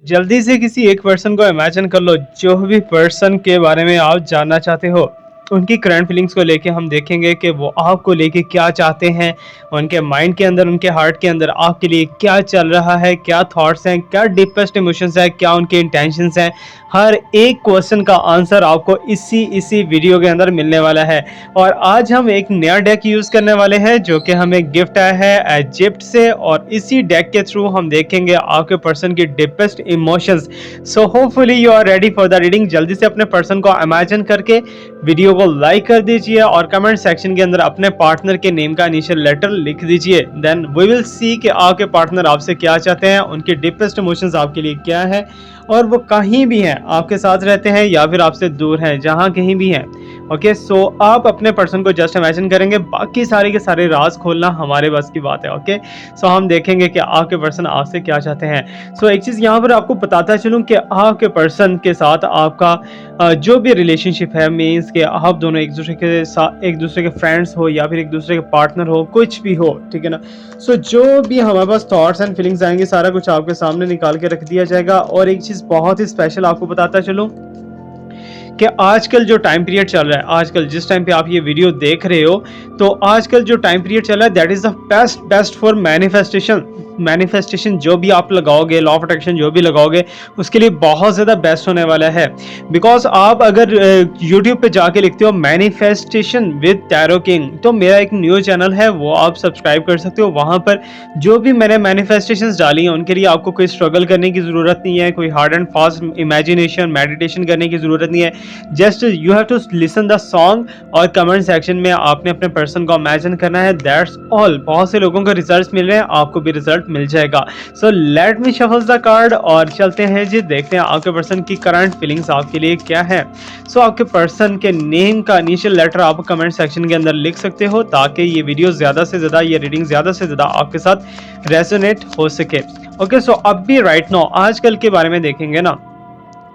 जल्दी से किसी एक पर्सन को इमेजिन कर लो, जो भी पर्सन के बारे में आप जानना चाहते हो, उनकी करंट फीलिंग्स को लेके हम देखेंगे कि वो आपको लेके क्या चाहते हैं, उनके माइंड के अंदर, उनके हार्ट के अंदर आपके लिए क्या चल रहा है, क्या थॉट्स हैं, क्या डीपेस्ट इमोशंस हैं, क्या उनके इंटेंशंस हैं। हर एक क्वेश्चन का आंसर आपको इसी वीडियो के अंदर मिलने वाला है। और आज हम एक नया डेक यूज़ करने वाले हैं जो कि हमें गिफ्ट आया है इजिप्ट से, और इसी डेक के थ्रू हम देखेंगे आपके पर्सन की deepest emotions. So hopefully you are ready for the reading. जल्दी से अपने पर्सन को इमेजिन करके वीडियो को लाइक कर दीजिए और कमेंट सेक्शन के अंदर अपने पार्टनर के नेम का इनिशियल लेटर लिख दीजिए। देन वी विल सी कि आपके पार्टनर आपसे क्या चाहते हैं, उनके डीपेस्ट इमोशंस आपके लिए क्या है, और वो कहीं भी हैं, आपके साथ रहते हैं या फिर आपसे दूर हैं, जहाँ कहीं भी हैं। ओके, सो आप अपने पर्सन को जस्ट इमेजिन करेंगे, बाकी सारे के सारे राज खोलना हमारे बस की बात है। ओके, सो हम देखेंगे कि आपके पर्सन आपसे क्या चाहते हैं। सो एक चीज़ यहाँ पर आपको बताता चलूँ कि आपके पर्सन के साथ आपका जो भी रिलेशनशिप है, मीन्स कि आप दोनों एक दूसरे के साथ, एक दूसरे के फ्रेंड्स हो या फिर एक दूसरे के पार्टनर हो, कुछ भी हो, ठीक है ना। सो जो भी हमारे पास थॉट्स एंड फीलिंग्स आएंगे, सारा कुछ आपके सामने निकाल के रख दिया जाएगा। और एक चीज़ बहुत ही स्पेशल आपको बताता चलूँ कि आजकल जो टाइम पीरियड चल रहा है, आजकल जिस टाइम पे आप ये वीडियो देख रहे हो, तो आजकल जो टाइम पीरियड चल रहा है, that is the best for manifestation जो भी आप लगाओगे, लॉ ऑफ अट्रैक्शन जो भी लगाओगे, उसके लिए बहुत ज़्यादा बेस्ट होने वाला है। बिकॉज आप अगर यूट्यूब पे जाके लिखते हो मैनिफेस्टेशन विद टैरो किंग, तो मेरा एक न्यू चैनल है, वो आप सब्सक्राइब कर सकते हो। वहाँ पर जो भी मैंने मैनिफेस्टेशंस डाली हैं, उनके लिए आपको कोई स्ट्रगल करने की ज़रूरत नहीं है, कोई hard and fast imagination meditation करने की ज़रूरत नहीं है। Just you have to listen the song, और कमेंट सेक्शन में आपने अपने पर्सन को इमेजिन करना है, दैट्स ऑल। बहुत से लोगों को रिजल्ट्स मिल रहे हैं, आपको भी रिजल्ट मिल जाएगा। सो let me shuffle the card और चलते हैं जी, देखते हैं आपके पर्सन की करंट फीलिंग्स आपके लिए क्या है। सो आपके पर्सन के नेम का इनिशियल लेटर आप कमेंट सेक्शन के अंदर लिख सकते हो, ताकि ये वीडियो ज़्यादा से ज़्यादा, ये रीडिंग ज़्यादा से ज़्यादा आपके साथ रेजोनेट हो सके। ओके, सो अब भी राइट नाउ आजकल के बारे में देखेंगे ना।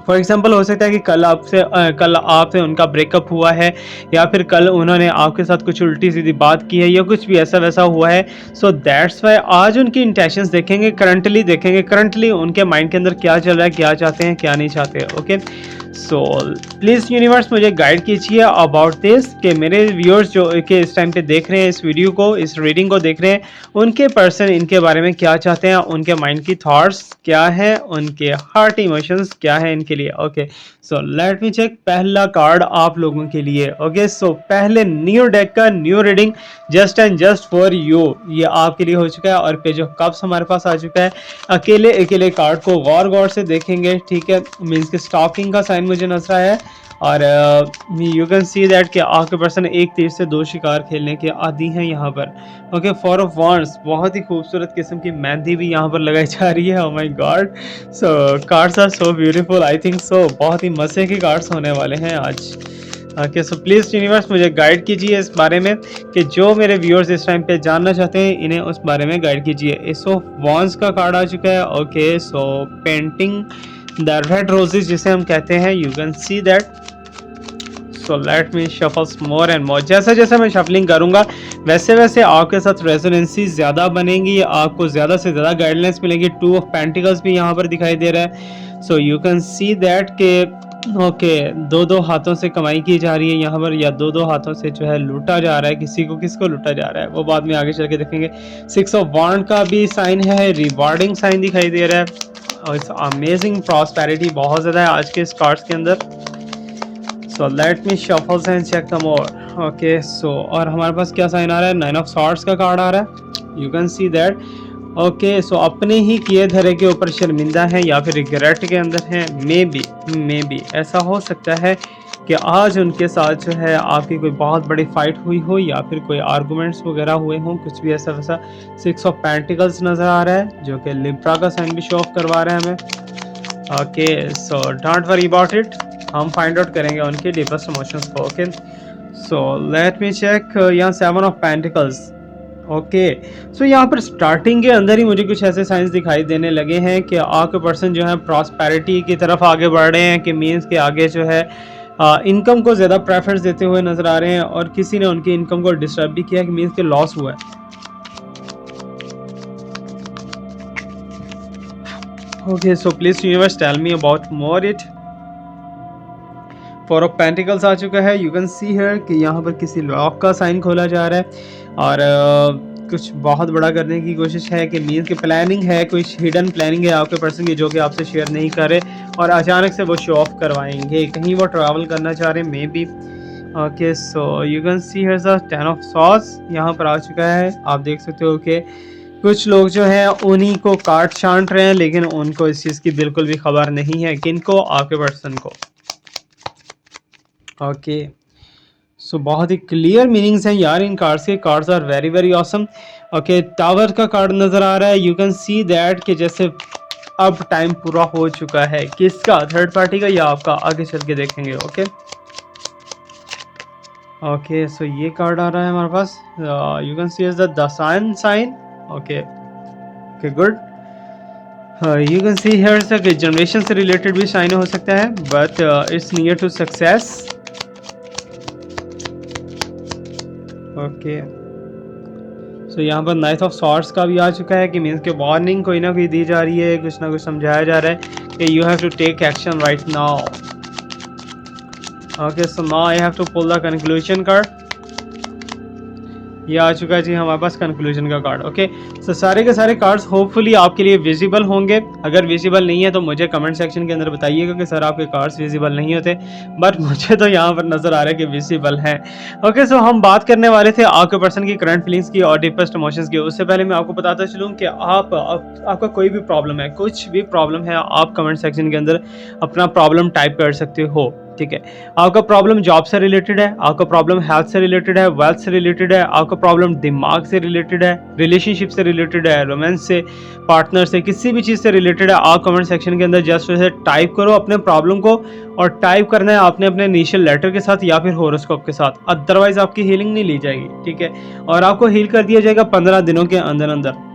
फॉर एग्जाम्पल हो सकता है कि कल आपसे उनका ब्रेकअप हुआ है, या फिर कल उन्होंने आपके साथ कुछ उल्टी सीधी बात की है, या कुछ भी ऐसा वैसा हुआ है। सो दैट्स वाई आज उनकी इंटेंशंस देखेंगे, करंटली उनके माइंड के अंदर क्या चल रहा है, क्या चाहते हैं, क्या नहीं चाहते। ओके, सो प्लीज़ यूनिवर्स मुझे गाइड कीजिए अबाउट दिस, कि मेरे व्यूअर्स जो कि इस टाइम पे देख रहे हैं इस वीडियो को, इस रीडिंग को देख रहे हैं, उनके पर्सन इनके बारे में क्या चाहते हैं, उनके माइंड की थॉट्स क्या है, उनके हार्ट इमोशंस क्या है इनके लिए। Okay, so let me check पहला कार्ड आप लोगों के लिए। ओके, सो पहले न्यू डेक का new reading just and just for you, ये आपके लिए हो चुका है। और पेज ऑफ कप्स हमारे पास आ चुका है। अकेले अकेले कार्ड को गौर से देखेंगे, ठीक है, मीन्स कि स्टॉकिंग का साइन मुझे नजर आया है। और यू कैन सी दैट कि आपके पर्सन एक तीर से दो शिकार खेलने के आदी हैं यहाँ पर। ओके, फोर ऑफ वांड्स, बहुत ही खूबसूरत किस्म की मेहंदी भी यहाँ पर लगाई जा रही है। Oh my god, so cards are so beautiful, I think so बहुत ही मज़े के कार्ड्स होने वाले हैं आज। ओके, सो प्लीज़ यूनिवर्स मुझे गाइड कीजिए इस बारे में, कि जो मेरे व्यूअर्स इस टाइम पे जानना चाहते हैं, इन्हें उस बारे में गाइड कीजिए। एस ऑफ वांड्स का कार्ड आ चुका है। Okay, so painting the red roses जिसे हम कहते हैं, you can see that. So let me shuffle more and more. जैसे जैसे मैं शफलिंग करूंगा, वैसे वैसे आपके साथ रेजोनेंसी ज़्यादा बनेंगी, आपको ज़्यादा से ज़्यादा गाइडलाइंस मिलेगी। टू ऑफ पेंटिकल्स भी यहाँ पर दिखाई दे रहा है। So you can see that के ओके, दो हाथों से कमाई की जा रही है यहाँ पर, या दो हाथों से जो है लूटा जा रहा है किसी को, किसको लूटा जा रहा है वो बाद में आगे चल के देखेंगे। सिक्स ऑफ वांड का भी साइन है, रिवार्डिंग साइन दिखाई दे रहा है, और इस अमेजिंग प्रॉस्पेरिटी बहुत ज़्यादा है आज के इस कार्ड्स के अंदर। So let me shuffles and check the more. Okay, so और हमारे पास क्या साइन आ रहा है, नाइन ऑफ सॉर्ड्स का कार्ड आ रहा है, you can see that. Okay, so अपने ही किए धरे के ऊपर शर्मिंदा है, या फिर रिग्रेट के अंदर है। मे बी ऐसा हो सकता है कि आज उनके साथ जो है आपकी कोई बहुत बड़ी फाइट हुई हो, या फिर कोई आर्गूमेंट्स वगैरह हुए हों, कुछ भी ऐसा वैसा। सिक्स ऑफ पेंटिकल्स नज़र आ रहा है, जो कि लिब्रा का साइन भी शो ऑफ करवा रहा है हमें। Okay, so don't worry about it, हम फाइंड आउट करेंगे उनके डीपेस्ट इमोशंस को। Okay, so let me check यहाँ seven of pentacles. Okay, so यहाँ पर स्टार्टिंग के अंदर ही मुझे कुछ ऐसे साइंस दिखाई देने लगे हैं कि आपके पर्सन जो है प्रॉस्पेरिटी की तरफ आगे बढ़ रहे हैं, कि मीन्स के आगे जो है इनकम को ज़्यादा प्रेफरेंस देते हुए नज़र आ रहे हैं, और किसी ने उनकी इनकम को डिस्टर्ब भी किया, कि मीन्स के लॉस हुआ है। Okay, so please universe tell me about more it. Four of pentacles आ चुका है। यू कैन सी हियर कि यहाँ पर किसी लॉक का साइन खोला जा रहा है और कुछ बहुत बड़ा करने की कोशिश है कि मीन्स की प्लानिंग है, कुछ हिडन प्लानिंग है आपके पर्सन की जो कि आपसे शेयर नहीं कर रहे और अचानक से वो शो ऑफ करवाएंगे। कहीं वो ट्रैवल करना चाह रहे हैं may be. Okay, so you can see here the 10 of swords यहाँ पर आ चुका है। आप देख सकते हो कि कुछ लोग जो हैं उन्हीं को काट छांट रहे हैं, लेकिन उनको इस चीज़ की बिल्कुल भी खबर नहीं है। किनको? आपके पर्सन को। ओके, सो बहुत ही क्लियर मीनिंग्स हैं यार इन कार्ड्स के। Cards are very very awesome. Okay, tower का कार्ड नज़र आ रहा है। यू कैन सी दैट कि जैसे अब टाइम पूरा हो चुका है। किसका? थर्ड पार्टी का या आपका? आगे चल के देखेंगे। ओके ओके, सो ये कार्ड आ रहा है हमारे पास। You can see is the sign sign. Okay okay, good. You can see here से जनरेशन से रिलेटेड भी साइन हो सकता है, but it's near to success. Okay, so यहाँ पर नाइट ऑफ सॉर्ड्स का भी आ चुका है कि मीन्स के वार्निंग कोई ना कोई दी जा रही है, कुछ ना कुछ समझाया जा रहा है कि you have to take action right now. Okay, so now I have to pull the conclusion card. ये आ चुका है जी हमारे पास कंक्लूजन का कार्ड। ओके, सो सारे के सारे कार्ड्स होपफुली आपके लिए विजिबल होंगे। अगर विजिबल नहीं है तो मुझे कमेंट सेक्शन के अंदर बताइएगा कि सर आपके कार्ड्स विजिबल नहीं होते, बट मुझे तो यहाँ पर नजर आ रहा है कि विजिबल हैं। ओके, सो हम बात करने वाले थे आपके पर्सन की करंट फीलिंग्स की और डीपेस्ट इमोशंस की। उससे पहले मैं आपको बताता चलूँ कि आपका कोई भी प्रॉब्लम है, कुछ भी प्रॉब्लम है, आप कमेंट सेक्शन के अंदर अपना प्रॉब्लम टाइप कर सकते हो। ठीक है, आपका प्रॉब्लम जॉब से रिलेटेड है, आपका प्रॉब्लम हेल्थ से रिलेटेड है, वेल्थ से रिलेटेड है, आपका प्रॉब्लम दिमाग से रिलेटेड है, रिलेशनशिप से रिलेटेड है, रोमांस से, पार्टनर से, किसी भी चीज़ से रिलेटेड है, आप कमेंट सेक्शन के अंदर जस्ट वैसे टाइप करो अपने प्रॉब्लम को। और टाइप करना है आपने अपने इनिशियल लेटर के साथ या फिर होरोस्कोप के साथ, अदरवाइज आपकी हीलिंग नहीं ली जाएगी। ठीक है, और आपको हील कर दिया जाएगा 15 दिनों के अंदर अंदर।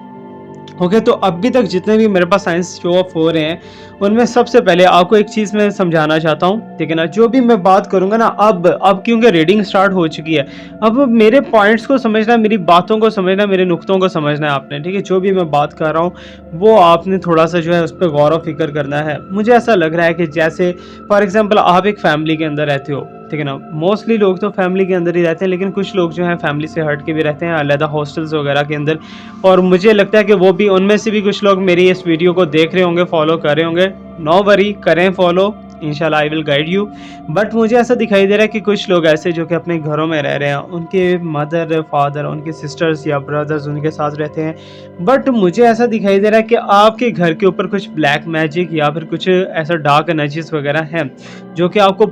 ओके, तो अभी तक जितने भी मेरे पास साइंस शो ऑफ हो रहे हैं उनमें सबसे पहले आपको एक चीज़ मैं समझाना चाहता हूँ। ठीक है ना, जो भी मैं बात करूँगा ना अब क्योंकि रीडिंग स्टार्ट हो चुकी है, अब मेरे पॉइंट्स को समझना, मेरी बातों को समझना, मेरे नुक्तों को समझना है आपने। ठीक है, जो भी मैं बात कर रहा हूँ वो आपने थोड़ा सा जो है उस पर गौर व फिक्र करना है। मुझे ऐसा लग रहा है कि जैसे फॉर एग्जाम्पल आप एक फैमिली के अंदर रहते हो। ठीक है ना, मोस्टली लोग तो फैमिली के अंदर ही रहते हैं, लेकिन कुछ लोग जो हैं फैमिली से हट के भी रहते हैं अलग हॉस्टल्स वगैरह के अंदर। और मुझे लगता है कि वो भी, उनमें से भी कुछ लोग मेरी इस वीडियो को देख रहे होंगे, फॉलो कर रहे होंगे। नो वरी, करें फॉलो, इंशाल्लाह I will guide you. But मुझे ऐसा दिखाई दे रहा है कि कुछ लोग ऐसे जो कि अपने घरों में रह रहे हैं, उनके मदर फादर, उनके सिस्टर्स या ब्रदर्स उनके साथ रहते हैं। बट मुझे ऐसा दिखाई दे रहा है कि आपके घर के ऊपर कुछ ब्लैक मैजिक या फिर कुछ ऐसा डार्क एनर्जीज वगैरह हैं जो कि आपको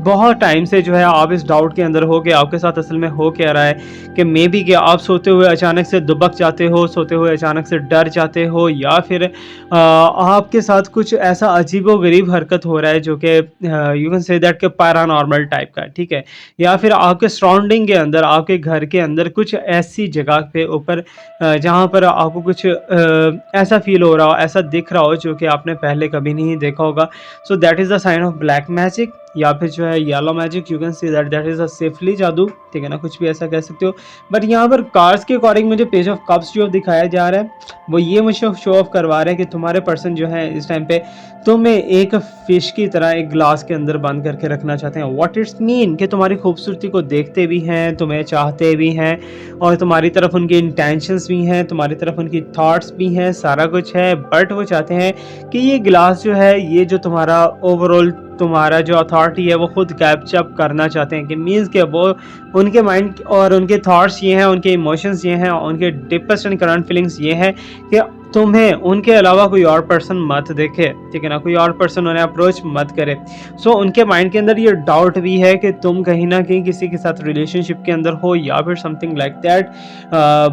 बहुत टाइम से जो है आप इस डाउट के अंदर हो कि आपके साथ असल में हो क्या रहा है। कि मे बी कि आप सोते हुए अचानक से दुबक जाते हो, सोते हुए अचानक से डर जाते हो, या फिर आपके साथ कुछ ऐसा अजीबो-गरीब हरकत हो रहा है जो कि यू कैन से दैट कि पैरानॉर्मल टाइप का। ठीक है, या फिर आपके सराउंडिंग के अंदर, आपके घर के अंदर कुछ ऐसी जगह पे ऊपर जहाँ पर आपको कुछ ऐसा फील हो रहा हो, ऐसा दिख रहा हो जो कि आपने पहले कभी नहीं देखा होगा। So that is the sign of black magic या फिर जो है yellow magic. You can see that is a safely jadoo. ठीक है ना, कुछ भी ऐसा कह सकते हो। बट यहाँ पर कार्ड्स के अकॉर्डिंग मुझे पेज ऑफ कप्स जो दिखाया जा रहा है वो ये मुझे शो ऑफ करवा रहा है कि तुम्हारे पर्सन जो है इस टाइम पे तुम्हें एक फिश की तरह एक ग्लास के अंदर बंद करके रखना चाहते हैं। व्हाट इट्स मीन कि तुम्हारी खूबसूरती को देखते भी हैं, तुम्हें चाहते भी हैं, और तुम्हारी तरफ उनकी इंटेंशंस भी हैं, तुम्हारी तरफ उनकी थॉट्स भी हैं, सारा कुछ है। बट वो चाहते हैं कि ये ग्लास जो है, ये जो तुम्हारा ओवरऑल तुम्हारा जो अथॉरिटी है वो खुद कैप्चअप करना चाहते हैं। कि मीन्स के वो उनके माइंड और उनके थॉट्स ये हैं, उनके इमोशंस ये हैं, उनके डीपेस्ट एंड करंट फीलिंग्स ये हैं कि तुम्हें उनके अलावा कोई और पर्सन मत देखे। ठीक है ना, कोई और पर्सन उन्हें अप्रोच मत करे। सो उनके माइंड के अंदर ये डाउट भी है कि तुम कहीं ना कहीं किसी के साथ रिलेशनशिप के अंदर हो या फिर समथिंग लाइक दैट।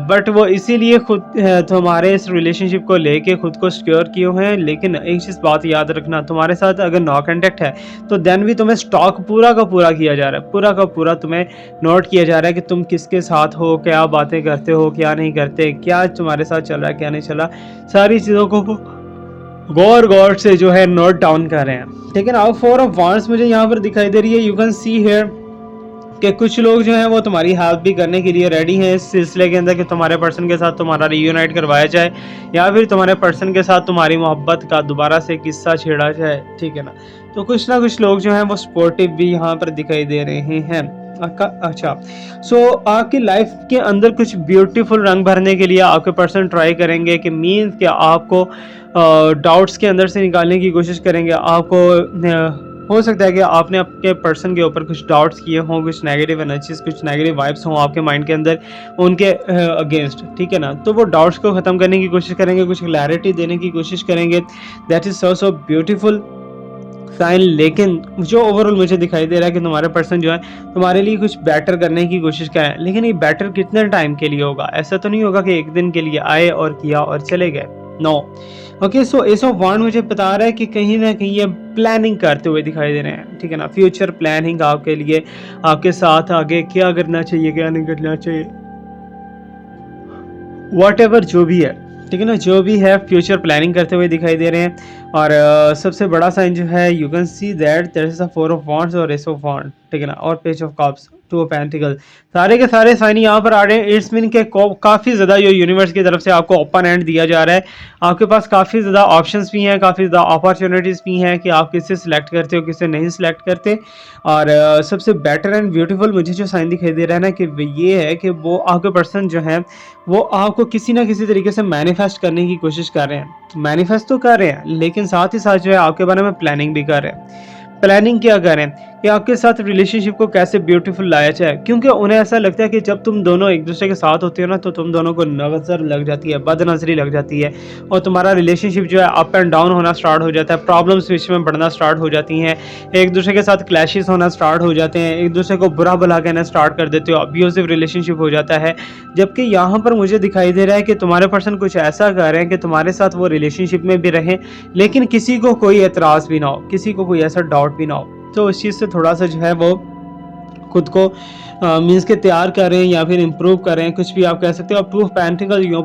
बट वो इसीलिए खुद तुम्हारे इस रिलेशनशिप को लेके खुद को सिक्योर किए हुए हैं। लेकिन एक चीज़ बात याद रखना, तुम्हारे साथ अगर नो कॉन्टैक्ट है तो देन भी तुम्हें स्टॉक पूरा का पूरा किया जा रहा है, पूरा का पूरा तुम्हें नोट किया जा रहा है कि तुम किसके साथ हो, क्या बातें करते हो, क्या नहीं करते, क्या तुम्हारे साथ चल रहा है, क्या नहीं चल रहा। सारी चीज़ों को गौर गौर से जो है नोट डाउन कर रहे हैं। ठीक है ना, अब 4 ऑफ वांड्स मुझे यहाँ पर दिखाई दे रही है। यू कैन सी हियर कि कुछ लोग जो हैं वो तुम्हारी हेल्प भी करने के लिए रेडी हैं इस सिलसिले के अंदर कि तुम्हारे पर्सन के साथ तुम्हारा रियूनाइट करवाया जाए, या फिर तुम्हारे पर्सन के साथ तुम्हारी मोहब्बत का दोबारा से किस्सा छेड़ा जाए, ठीक है ना। तो कुछ ना कुछ लोग जो हैं वो सपोर्टिव भी यहाँ पर दिखाई दे रहे हैं। अच्छा, सो आपकी लाइफ के अंदर कुछ ब्यूटीफुल रंग भरने के लिए आपके पर्सन ट्राई करेंगे कि मीन्स कि आपको डाउट्स के अंदर से निकालने की कोशिश करेंगे। आपको हो सकता है कि आपने आपके पर्सन के ऊपर कुछ डाउट्स किए हों, कुछ नेगेटिव एनर्जीज, कुछ नेगेटिव वाइब्स हों आपके माइंड के अंदर उनके अगेंस्ट, ठीक है ना। तो वो डाउट्स को ख़त्म करने की कोशिश करेंगे, कुछ क्लैरिटी देने की कोशिश करेंगे। That is so beautiful sign. लेकिन जो ओवरऑल मुझे दिखाई दे रहा है कि तुम्हारे पर्सन जो है तुम्हारे लिए कुछ बेटर करने की कोशिश करें, लेकिन ये बेटर कितने टाइम के लिए होगा? ऐसा तो नहीं होगा कि एक दिन के लिए आए और किया और चले गए। No. Okay, so ace of wand मुझे बता रहा है कि कहीं ना कहीं ये प्लानिंग करते हुए दिखाई दे रहे हैं, ठीक है ना। फ्यूचर प्लानिंग आपके लिए, आपके साथ आगे क्या करना चाहिए, क्या नहीं करना चाहिए, वॉट एवर जो भी है, ठीक है ना, जो भी है फ्यूचर प्लानिंग करते हुए दिखाई दे रहे हैं। और सबसे बड़ा साइन जो है, you can see that there is a four of wands और एस ऑफ वांड, ठीक है ना, और page of cups, two of pentacle. सारे के सारे साइन यहाँ पर आ रहे हैं। इट्स मीन के काफ़ी ज़्यादा जो यूनिवर्स की तरफ से आपको ओपन एंड दिया जा रहा है। आपके पास काफ़ी ज़्यादा ऑप्शंस भी हैं, काफ़ी ज़्यादा अपॉर्चुनिटीज़ भी हैं कि आप किसे सिलेक्ट करते हो, किसे नहीं सिलेक्ट करते। और सबसे बेटर एंड ब्यूटीफुल मुझे जो साइन दिखाई दे रहा है ना, कि ये है कि वो आपके पर्सन जो है वो आपको किसी ना किसी तरीके से मैनिफेस्ट करने की कोशिश कर रहे हैं। मैनिफेस्ट तो कर रहे हैं, लेकिन साथ ही साथ जो है आपके बारे में प्लानिंग भी कर रहे हैं। प्लानिंग क्या करें कि आपके साथ रिलेशनशिप को कैसे ब्यूटीफुल लाया जाए, क्योंकि उन्हें ऐसा लगता है कि जब तुम दोनों एक दूसरे के साथ होते हो ना, तो तुम दोनों को नज़र लग जाती है, बदनज़री लग जाती है, और तुम्हारा रिलेशनशिप जो है अप एंड डाउन होना स्टार्ट हो जाता है। प्रॉब्लम्स बीच में बढ़ना स्टार्ट हो जाती हैं, एक दूसरे के साथ क्लैशेस होना स्टार्ट हो जाते हैं, एक दूसरे को बुरा भला कहना स्टार्ट कर देते हो, अब्यूसिव रिलेशनशिप हो जाता है। जबकि यहाँ पर मुझे दिखाई दे रहा है कि तुम्हारे पर्सन कुछ ऐसा कर रहे हैं कि तुम्हारे साथ वो रिलेशनशिप में भी रहें, लेकिन किसी को कोई एतराज़ भी ना हो, किसी को कोई ऐसा डाउट भी ना हो। तो उस चीज़ से थोड़ा सा जो है वो खुद को मीन्स के तैयार कर रहे हैं या फिर इम्प्रूव कर रहे हैं, कुछ भी आप कह सकते हो। To of pentacle, you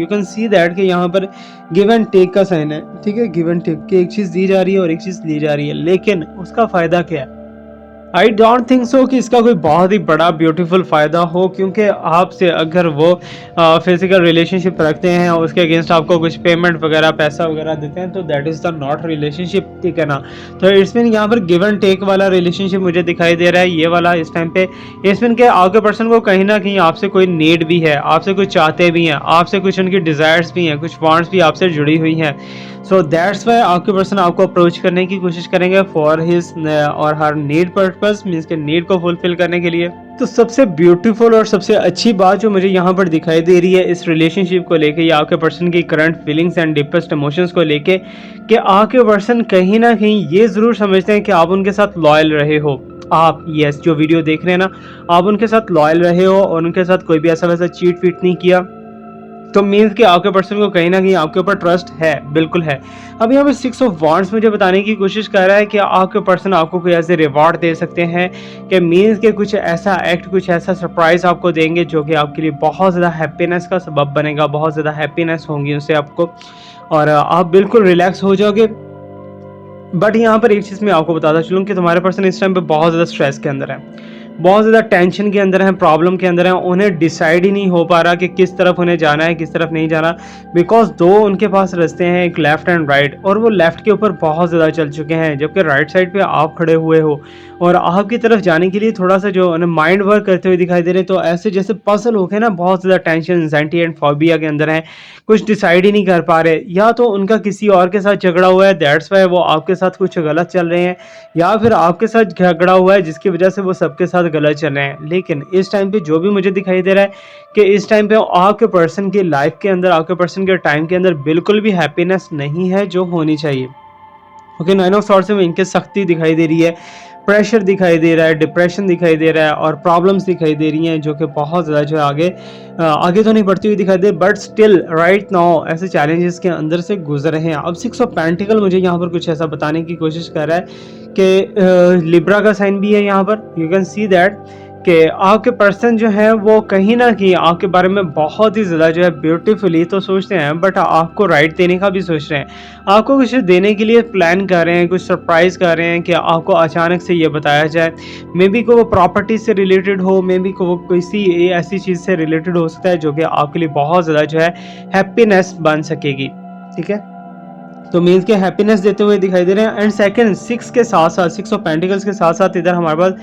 can see that कि यहाँ पर गिव एंड टेक का साइन है, ठीक है। गिव एंड टेक कि एक चीज़ दी जा रही है और एक चीज़ ली जा रही है, लेकिन उसका फ़ायदा क्या है? आई डोंट थिंक सो कि इसका कोई बहुत ही बड़ा ब्यूटीफुल फ़ायदा हो, क्योंकि आपसे अगर वो फिजिकल रिलेशनशिप रखते हैं और उसके अगेंस्ट आपको कुछ पेमेंट वगैरह, पैसा वगैरह देते हैं, तो that is the not relationship, ठीक है ना। तो इट्स मीन यहाँ पर गिव एंड टेक वाला रिलेशनशिप मुझे दिखाई दे रहा है, ये वाला इस टाइम पे। इट्स मीन के आपके पर्सन को कहीं ना कहीं आपसे कोई नीड भी है, आपसे कुछ चाहते भी हैं, आपसे कुछ उनकी डिज़ायर्स भी हैं, कुछ वांट्स भी आपसे जुड़ी हुई हैं। सो दैट्स वाई आपके पर्सन आपको अप्रोच करने की कोशिश करेंगे फॉर हिज और हर नीड पर्पस, मीन्स के नीड को फुलफिल करने के लिए। तो सबसे ब्यूटीफुल और सबसे अच्छी बात जो मुझे यहाँ पर दिखाई दे रही है इस रिलेशनशिप को लेके, या आपके पर्सन की current feelings and deepest emotions को लेके, कि आपके पर्सन कहीं ना कहीं ये ज़रूर समझते हैं कि आप उनके साथ लॉयल रहे हो। आप यस जो वीडियो देख रहे हैं ना, आप उनके साथ लॉयल रहे हो और उनके साथ कोई भी ऐसा वैसा चीट फीट नहीं किया। तो मीन्स कि आपके पर्सन को कहीं ना कहीं आपके ऊपर ट्रस्ट है, बिल्कुल है। अब यहाँ पे सिक्स ऑफ वांड्स मुझे बताने की कोशिश कर रहा है कि आपके पर्सन आपको कोई ऐसे रिवॉर्ड दे सकते हैं, कि मीन्स के कुछ ऐसा एक्ट, कुछ ऐसा सरप्राइज आपको देंगे जो कि आपके लिए बहुत ज़्यादा हैप्पीनेस का सबब बनेगा, बहुत ज़्यादा हैप्पीनेस होंगी उससे आपको, और आप बिल्कुल रिलैक्स हो जाओगे। बट यहाँ पर एक चीज़ मैं आपको बताता चलूँ कि तुम्हारे पर्सन इस टाइम पे बहुत ज़्यादा स्ट्रेस के अंदर है, बहुत ज़्यादा टेंशन के अंदर है, प्रॉब्लम के अंदर है। उन्हें डिसाइड ही नहीं हो पा रहा कि किस तरफ उन्हें जाना है, किस तरफ नहीं जाना। बिकॉज दो उनके पास रास्ते हैं, एक लेफ्ट एंड राइट, और वो लेफ्ट के ऊपर बहुत ज़्यादा चल चुके हैं, जबकि राइट साइड पे आप खड़े हुए हो और आपकी तरफ जाने के लिए थोड़ा सा जो माइंड वर्क करते हुए दिखाई दे रहे हैं। तो ऐसे जैसे पजल हो गए ना, बहुत ज़्यादा टेंशन, एंजाइटी एंड फोबिया के अंदर है, कुछ डिसाइड ही नहीं कर पा रहे। या तो उनका किसी और के साथ झगड़ा हुआ है, दैट्स वाई वो आपके साथ कुछ गलत चल रहे हैं, या फिर आपके साथ झगड़ा हुआ है जिसकी वजह से वो सबके साथ गलत चल रहे हैं। लेकिन इस टाइम पे जो भी मुझे दिखाई दे रहा है कि इस टाइम पे आपके पर्सन की लाइफ के अंदर, आपके पर्सन के टाइम के अंदर बिल्कुल भी हैप्पीनेस नहीं है जो होनी चाहिए। ओके, नाइन ऑफ सॉर्ड्स में इनके सख्ती दिखाई दे रही है, प्रेशर दिखाई दे रहा है, डिप्रेशन दिखाई दे रहा है, और प्रॉब्लम्स दिखाई दे रही हैं जो कि बहुत ज़्यादा जो है आगे तो नहीं बढ़ती हुई दिखाई दे, बट स्टिल राइट नाउ ऐसे चैलेंजेस के अंदर से गुजर रहे हैं। अब सिक्स ऑफ पेंटिकल मुझे यहाँ पर कुछ ऐसा बताने की कोशिश कर रहा है कि लिब्रा का साइन भी है यहाँ पर, यू कैन सी दैट कि आपके पर्सन जो है वो कहीं न कहीं आपके बारे में बहुत ही ज़्यादा जो है ब्यूटीफुली तो सोचते हैं, बट आपको राइट देने का भी सोच रहे हैं। आपको कुछ देने के लिए प्लान कर रहे हैं, कुछ सरप्राइज़ कर रहे हैं कि आपको अचानक से ये बताया जाए। मे बी को वो प्रॉपर्टी से रिलेटेड हो, मे बी को वो किसी ऐसी चीज़ से रिलेटेड हो सकता है जो कि आपके लिए बहुत ज़्यादा जो है हैप्पीनेस बन सकेगी। ठीक है? तो मीन्स के हैप्पीनेस देते हुए दिखाई दे रहे हैं। एंड सेकंड 6 के साथ साथ 6 ऑफ पेंटिकल्स के साथ साथ इधर हमारे पास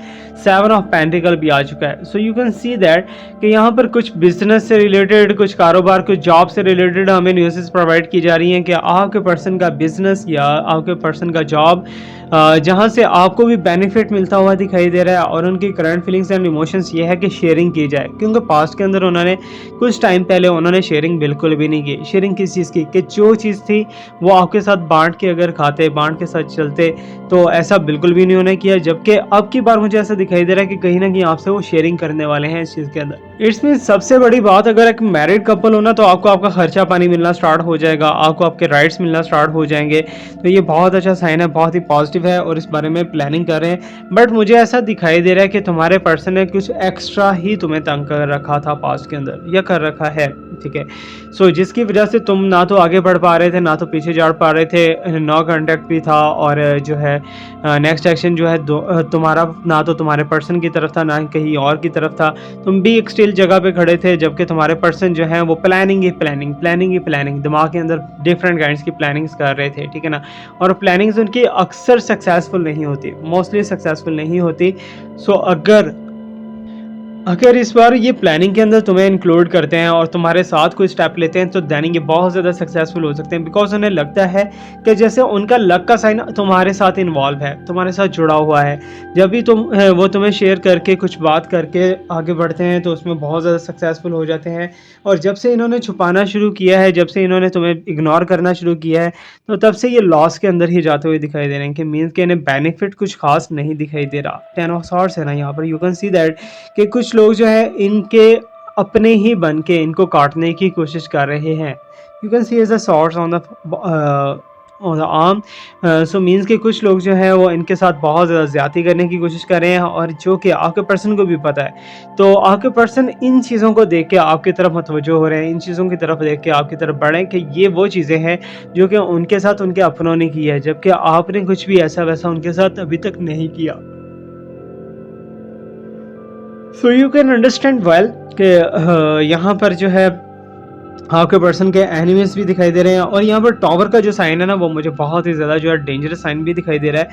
7 ऑफ पेंटिकल भी आ चुका है। So you can see that कि यहाँ पर कुछ बिजनेस से रिलेटेड, कुछ कारोबार, कुछ जॉब से रिलेटेड हमें न्यूज़ेस प्रोवाइड की जा रही हैं कि आपके पर्सन का बिजनेस या आपके पर्सन का जॉब जहाँ से आपको भी बेनिफिट मिलता हुआ दिखाई दे रहा है। और उनकी करंट फीलिंग्स एंड इमोशंस ये है कि शेयरिंग की जाए, क्योंकि पास्ट के अंदर उन्होंने कुछ टाइम पहले उन्होंने शेयरिंग बिल्कुल भी नहीं की। शेयरिंग किस चीज़ की, कि जो चीज़ थी वो आपके साथ बाँट के अगर खाते, बाँट के साथ चलते, तो ऐसा बिल्कुल भी नहीं उन्होंने किया। जबकि अब की बार मुझे ऐसा दिखाई दे रहा है कि कहीं न कहीं आपसे वो शेयरिंग करने वाले हैं इस चीज़ के अंदर। इट्स मीन्स सबसे बड़ी बात, अगर एक मैरिड कपल हो ना, तो आपको आपका खर्चा पानी मिलना स्टार्ट हो जाएगा, आपको आपके राइट्स मिलना स्टार्ट हो जाएँगे। तो ये बहुत अच्छा साइन है, बहुत ही पॉजिटिव है और इस बारे में प्लानिंग कर रहे हैं। बट मुझे ऐसा दिखाई दे रहा है कि तुम्हारे पर्सन ने कुछ एक्स्ट्रा ही तुम्हें तंग कर रखा था पास्ट के अंदर, या कर रखा है। ठीक है? सो जिसकी वजह से तुम ना तो आगे बढ़ पा रहे थे, ना तो पीछे जा पा रहे थे, नो कॉन्टैक्ट भी था। और जो है नेक्स्ट एक्शन जो है तुम्हारा ना तो तुम्हारे पर्सन की तरफ था, ना ही कहीं और की तरफ था। तुम भी एक स्टिल जगह पे खड़े थे, जबकि तुम्हारे पर्सन जो है वो प्लानिंग ही प्लानिंग, प्लानिंग ही प्लानिंग, दिमाग के अंदर डिफरेंट काइंड्स की प्लानिंग्स कर रहे थे। ठीक है ना? और प्लानिंग्स उनकी अक्सर सक्सेसफुल नहीं होती, मोस्टली सक्सेसफुल नहीं होती। सो अगर इस बार ये प्लानिंग के अंदर तुम्हें इंक्लूड करते हैं और तुम्हारे साथ कोई स्टेप लेते हैं, तो देन ये बहुत ज़्यादा सक्सेसफुल हो सकते हैं। बिकॉज उन्हें लगता है कि जैसे उनका लक का साइन तुम्हारे साथ इन्वॉल्व है, तुम्हारे साथ जुड़ा हुआ है। जब भी वो तुम्हें शेयर करके कुछ बात करके आगे बढ़ते हैं, तो उसमें बहुत ज़्यादा सक्सेसफुल हो जाते हैं। और जब से इन्होंने छुपाना शुरू किया है, जब से इन्होंने तुम्हें इग्नोर करना शुरू किया है, तो तब से ये लॉस के अंदर ही जाते हुए दिखाई दे रहे हैं। कि मीन्स कि इन्हें बेनिफिट कुछ खास नहीं दिखाई दे रहा। 10 ऑफ सॉर्ड्स है ना यहाँ पर, यू कैन सी दैट कि कुछ लोग जो है इनके अपने ही बन के इनको काटने की कोशिश कर रहे हैं। You can see as a swords on the arm. So means कि कुछ लोग जो है वो इनके साथ बहुत ज़्यादा ज़्यादती करने की कोशिश कर रहे हैं, और जो कि आपके पर्सन को भी पता है। तो आपके पर्सन इन चीज़ों को देख के आपकी तरफ मुतवज्जो हो रहे हैं, इन चीज़ों की तरफ देख के आपकी तरफ बढ़े कि ये वो चीज़ें हैं जो कि उनके साथ उनके अपनों ने की है, जबकि आपने कुछ भी ऐसा वैसा उनके साथ अभी तक नहीं किया। So you can understand well कि यहाँ पर जो है आपके पर्सन के एनिमीज भी दिखाई दे रहे हैं। और यहाँ पर टॉवर का जो साइन है ना, वो मुझे बहुत ही ज़्यादा जो है डेंजरस साइन भी दिखाई दे रहा है।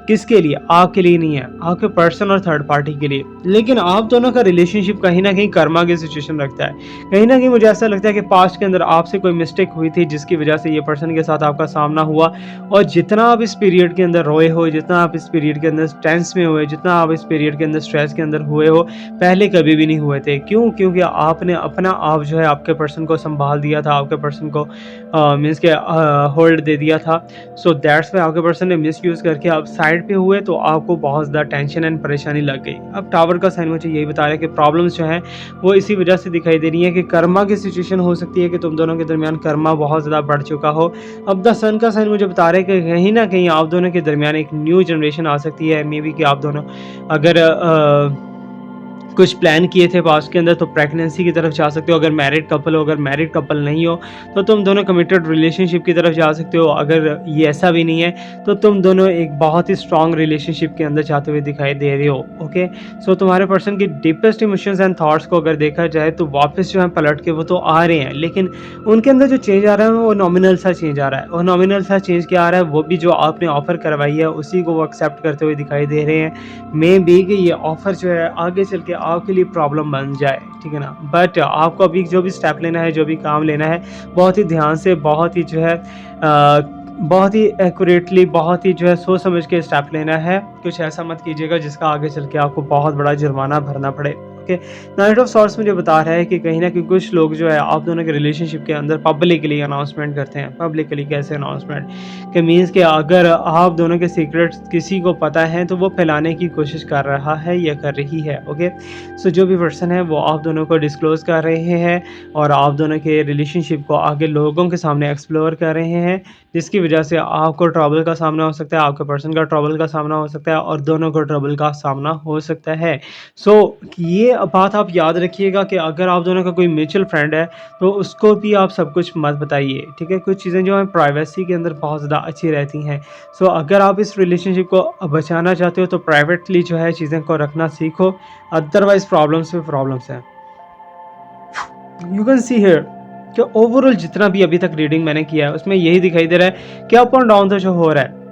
किसके लिए? आपके लिए नहीं है, आपके पर्सन और थर्ड पार्टी के लिए। लेकिन आप दोनों का रिलेशनशिप कहीं ना कहीं कर्मा की सिचुएशन रखता है। कहीं ना कहीं मुझे ऐसा लगता है कि पास्ट के अंदर आपसे कोई मिस्टेक हुई थी, जिसकी वजह से ये पर्सन के साथ आपका सामना हुआ। और जितना आप इस पीरियड के अंदर रोए हो, जितना आप इस पीरियड के अंदर टेंस में हुए, जितना आप इस पीरियड के अंदर स्ट्रेस के अंदर हुए हो, पहले कभी भी नहीं हुए थे। क्यों? क्योंकि आपने अपना आप जो है आपके पर्सन को संभाल दिया था, आपके पर्सन को मीन्स के होल्ड दे दिया था। सो दैट्स वाई आपके पर्सन ने मिस यूज़ करके आप साइड पे हुए, तो आपको बहुत ज़्यादा टेंशन एंड परेशानी लग गई। अब टावर का साइन मुझे यही बता रहा है कि प्रॉब्लम्स जो हैं वो इसी वजह से दिखाई दे रही है कि कर्मा की सिचुएशन हो सकती है कि तुम दोनों के दरमियान कर्मा बहुत ज़्यादा बढ़ चुका हो। अब द सन का साइन मुझे बता रहा है कि कहीं ना कहीं आप दोनों के दरमियान एक न्यू जनरेशन आ सकती है। मे बी कि आप दोनों अगर कुछ प्लान किए थे पास्ट के अंदर, तो प्रेगनेंसी की तरफ जा सकते हो। अगर मैरिड कपल हो, अगर मैरिड कपल नहीं हो, तो तुम दोनों कमिटेड रिलेशनशिप की तरफ जा सकते हो। अगर ये ऐसा भी नहीं है, तो तुम दोनों एक बहुत ही स्ट्रॉन्ग रिलेशनशिप के अंदर जाते हुए दिखाई दे रहे हो। ओके, सो तुम्हारे पर्सन की डीपेस्ट इमोशंस एंड थॉट्स को अगर देखा जाए, तो वापस जो है पलट के वो तो आ रहे हैं, लेकिन उनके अंदर जो चेंज आ रहा है वो नॉमिनल सा चेंज आ रहा है। और नॉमिनल सा चेंज क्या आ रहा है? वो भी जो आपने ऑफर करवाई है उसी को वो एक्सेप्ट करते हुए दिखाई दे रहे हैं। मे बी कि ये ऑफर जो है आगे चल के आपके लिए प्रॉब्लम बन जाए। ठीक है ना? बट आपको अभी जो भी स्टेप लेना है, जो भी काम लेना है, बहुत ही ध्यान से, बहुत ही जो है बहुत ही एक्यूरेटली, बहुत ही जो है सोच समझ के स्टेप लेना है। कुछ ऐसा मत कीजिएगा जिसका आगे चल के आपको बहुत बड़ा जुर्माना भरना पड़े। ओके। नाइट ऑफ सॉर्ट्स मुझे बता रहा है कि कहीं न कहीं कुछ लोग जो है आप दोनों के रिलेशनशिप के अंदर पब्लिकली अनाउंसमेंट करते हैं। पब्लिकली कैसे अनाउंसमेंट? कि मीन्स कि अगर आप दोनों के सीक्रेट्स किसी को पता है तो वो फैलाने की कोशिश कर रहा है या कर रही है, ओके। सो जो भी पर्सन है वो आप दोनों को डिस्क्लोज़ कर रहे हैं और आप दोनों के रिलेशनशिप को आगे लोगों के सामने एक्सप्लोर कर रहे हैं, जिसकी वजह से आपको ट्रबल का सामना हो सकता है, आपके पर्सन का ट्रबल का सामना हो सकता है और दोनों को ट्रबल का सामना हो सकता है। सो ये बात आप याद रखिएगा कि अगर आप दोनों का कोई म्यूचुअल फ्रेंड है, तो उसको भी आप सब कुछ मत बताइए, ठीक है? कुछ चीज़ें जो हैं प्राइवेसी के अंदर बहुत ज़्यादा अच्छी रहती हैं। सो अगर आप इस रिलेशनशिप को बचाना चाहते हो तो प्राइवेटली जो है चीज़ें को रखना सीखो, अदरवाइज़ प्रॉब्लम्स पे प्रॉब्लम्स हैं। यू कैन सी हियर कि ओवरऑल जितना भी अभी तक रीडिंग मैंने किया है उसमें यही दिखाई दे रहा है कि अप एंड डाउन तो जो हो रहा है,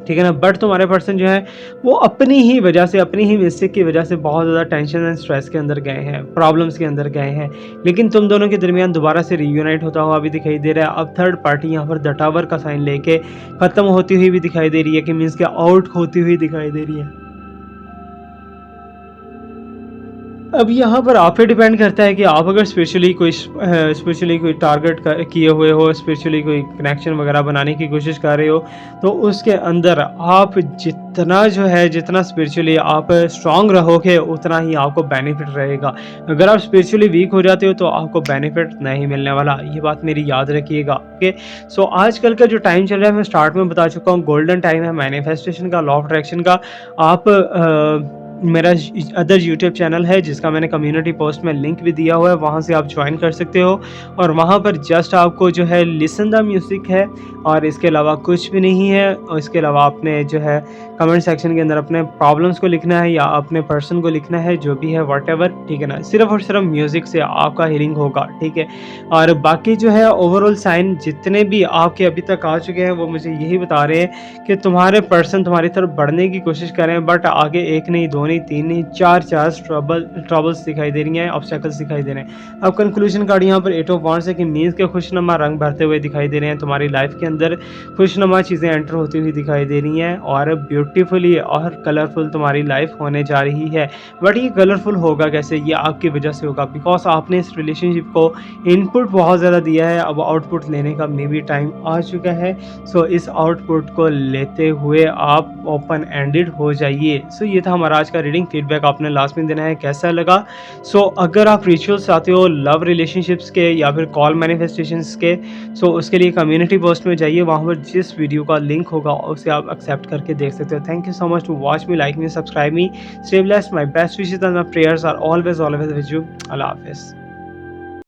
ठीक है ना? बट तुम्हारे पर्सन जो है वो अपनी ही वजह से, अपनी ही मिस्टेक की वजह से बहुत ज़्यादा टेंशन एंड स्ट्रेस के अंदर गए हैं, प्रॉब्लम्स के अंदर गए हैं। लेकिन तुम दोनों के दरमियान दोबारा से रीयूनाइट होता हुआ भी दिखाई दे रहा है। अब थर्ड पार्टी यहाँ पर द टावर का साइन लेके ख़त्म होती हुई भी दिखाई दे रही है, कि मीन्स के आउट होती हुई दिखाई दे रही है। अब यहाँ पर आप पे डिपेंड करता है कि आप अगर स्पेशली कोई टारगेट किए हुए हो, स्पेशली कोई कनेक्शन वगैरह बनाने की कोशिश कर रहे हो, तो उसके अंदर आप जितना जो है, जितना स्पिरिचुअली आप स्ट्रांग रहोगे उतना ही आपको बेनिफिट रहेगा। अगर आप स्पिरिचुअली वीक हो जाते हो तो आपको बेनिफिट नहीं मिलने वाला, ये बात मेरी याद रखिएगा, ओके। सो आजकल का जो टाइम चल रहा है मैं स्टार्ट में बता चुका हूँ, गोल्डन टाइम है मैनिफेस्टेशन का, लॉ ऑफ अट्रैक्शन का। आप मेरा अदर यूट्यूब चैनल है जिसका मैंने कम्युनिटी पोस्ट में लिंक भी दिया हुआ है, वहाँ से आप ज्वाइन कर सकते हो और वहाँ पर जस्ट आपको जो है लिसन द म्यूज़िक है और इसके अलावा कुछ भी नहीं है। और इसके अलावा आपने जो है कमेंट सेक्शन के अंदर अपने प्रॉब्लम्स को लिखना है या अपने पर्सन को लिखना है, जो भी है व्हाटएवर, ठीक है ना? सिर्फ़ और सिर्फ म्यूज़िक से आपका हीलिंग होगा, ठीक है? और बाकी जो है ओवरऑल साइन जितने भी आपके अभी तक आ चुके हैं वो मुझे यही बता रहे हैं कि तुम्हारे पर्सन तुम्हारी तरफ बढ़ने की कोशिश कर रहे हैं, बट आगे एक नहीं, दो नहीं, तीन नहीं, चार ट्रबल्स दिखाई दे रही हैं, ऑब्स्टेकल्स दिखाई दे रहे हैं। अब कंक्लूजन कार्ड यहाँ पर एट ऑफ वांड्स है कि मीन्स के खुशनुमा रंग भरते हुए दिखाई दे रहे हैं, तुम्हारी लाइफ के अंदर खुशनुमा चीज़ें एंटर होती हुई दिखाई दे रही हैं और ब्यूटीफुली और कलरफुल तुम्हारी लाइफ होने जा रही है। बट ये कलरफुल होगा कैसे? ये आपकी वजह से होगा, बिकॉज आपने इस रिलेशनशिप को इनपुट बहुत ज़्यादा दिया है। अब आउटपुट लेने का मे बी टाइम आ चुका है। सो इस आउटपुट को लेते हुए आप ओपन एंडेड हो जाइए। सो ये था हमारा आज का रीडिंग। फीडबैक आपने लास्ट में देना है, कैसा लगा? सो अगर आप रिचुअल्स चाहते हो लव रिलेशनशिप्स के या फिर कॉल मैनिफेस्टेशंस के, सो उसके लिए कम्युनिटी पोस्ट में जाइए, वहाँ पर जिस वीडियो का लिंक होगा उसे आप एक्सेप्ट करके देख सकते हो। Thank you so much to watch me, like me, subscribe me, stay blessed, my best wishes and my prayers are always with you. Allah हाफिज़।